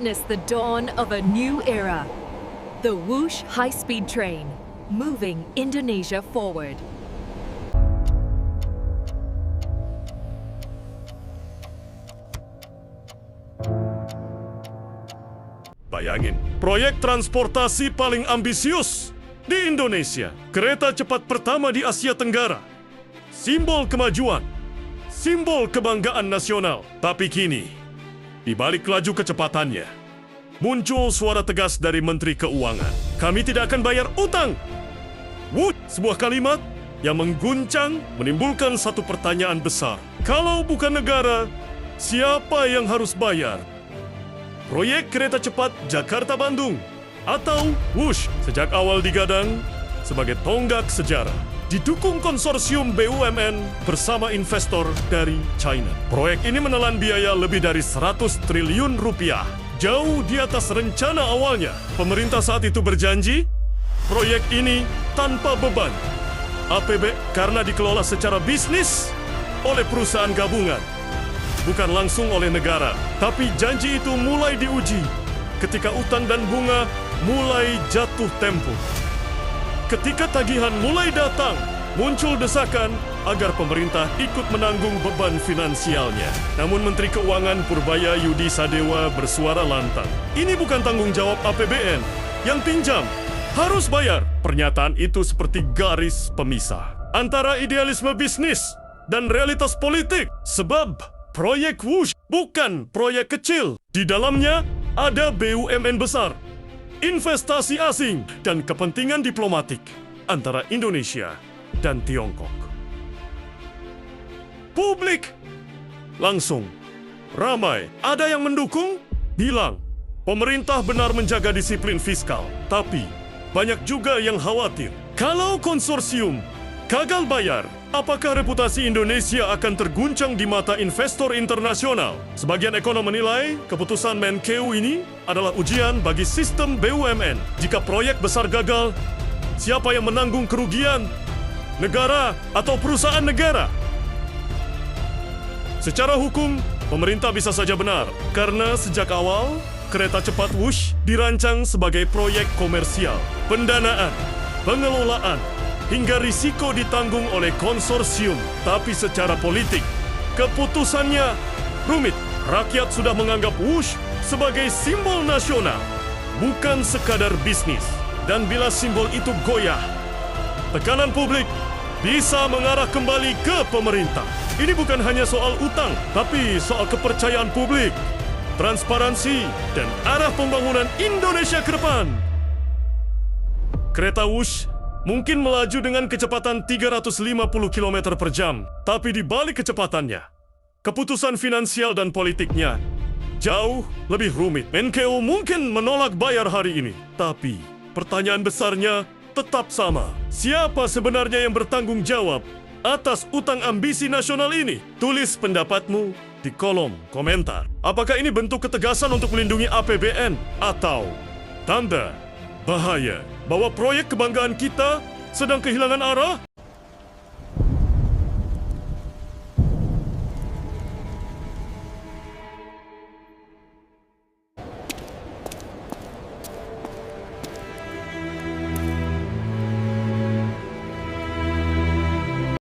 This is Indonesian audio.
witness the dawn of a new era. The Whoosh high-speed train, moving Indonesia forward. Bayangin, proyek transportasi paling ambisius di Indonesia. Kereta cepat pertama di Asia Tenggara. Simbol kemajuan, simbol kebanggaan nasional. Tapi kini, di balik laju kecepatannya, muncul suara tegas dari Menteri Keuangan. Kami tidak akan bayar utang. Sebuah kalimat yang mengguncang, menimbulkan satu pertanyaan besar. Kalau bukan negara, siapa yang harus bayar? Proyek kereta cepat Jakarta-Bandung atau Whoosh sejak awal digadang sebagai tonggak sejarah. Didukung konsorsium BUMN bersama investor dari China. Proyek ini menelan biaya lebih dari 100 triliun rupiah. Jauh di atas rencana awalnya. Pemerintah saat itu berjanji, proyek ini tanpa beban. APBN karena dikelola secara bisnis oleh perusahaan gabungan. Bukan langsung oleh negara. Tapi janji itu mulai diuji ketika utang dan bunga mulai jatuh tempo. Ketika tagihan mulai datang, muncul desakan agar pemerintah ikut menanggung beban finansialnya. Namun Menteri Keuangan Purbaya Yudi Sadewa bersuara lantang. Ini bukan tanggung jawab APBN. Yang pinjam harus bayar. Pernyataan itu seperti garis pemisah antara idealisme bisnis dan realitas politik. Sebab proyek Whoosh bukan proyek kecil. Di dalamnya ada BUMN besar, investasi asing, dan kepentingan diplomatik antara Indonesia dan Tiongkok. Publik langsung ramai. Ada yang mendukung, bilang pemerintah benar menjaga disiplin fiskal. Tapi banyak juga yang khawatir. Kalau konsorsium gagal bayar, apakah reputasi Indonesia akan terguncang di mata investor internasional? Sebagian ekonom menilai keputusan Menkeu ini adalah ujian bagi sistem BUMN. Jika proyek besar gagal, siapa yang menanggung kerugian? Negara atau perusahaan negara? Secara hukum, pemerintah bisa saja benar. Karena sejak awal, kereta cepat Whoosh dirancang sebagai proyek komersial. Pendanaan, pengelolaan, hingga risiko ditanggung oleh konsorsium. Tapi secara politik, keputusannya rumit. Rakyat sudah menganggap Whoosh sebagai simbol nasional, bukan sekadar bisnis. Dan bila simbol itu goyah, tekanan publik bisa mengarah kembali ke pemerintah. Ini bukan hanya soal utang, tapi soal kepercayaan publik, transparansi, dan arah pembangunan Indonesia ke depan. Kereta Whoosh mungkin melaju dengan kecepatan 350 km per jam, tapi di balik kecepatannya, keputusan finansial dan politiknya jauh lebih rumit. Menkeu mungkin menolak bayar hari ini, tapi pertanyaan besarnya tetap sama. Siapa sebenarnya yang bertanggung jawab atas utang ambisi nasional ini? Tulis pendapatmu di kolom komentar. Apakah ini bentuk ketegasan untuk melindungi APBN atau tanda bahaya bahwa proyek kebanggaan kita sedang kehilangan arah?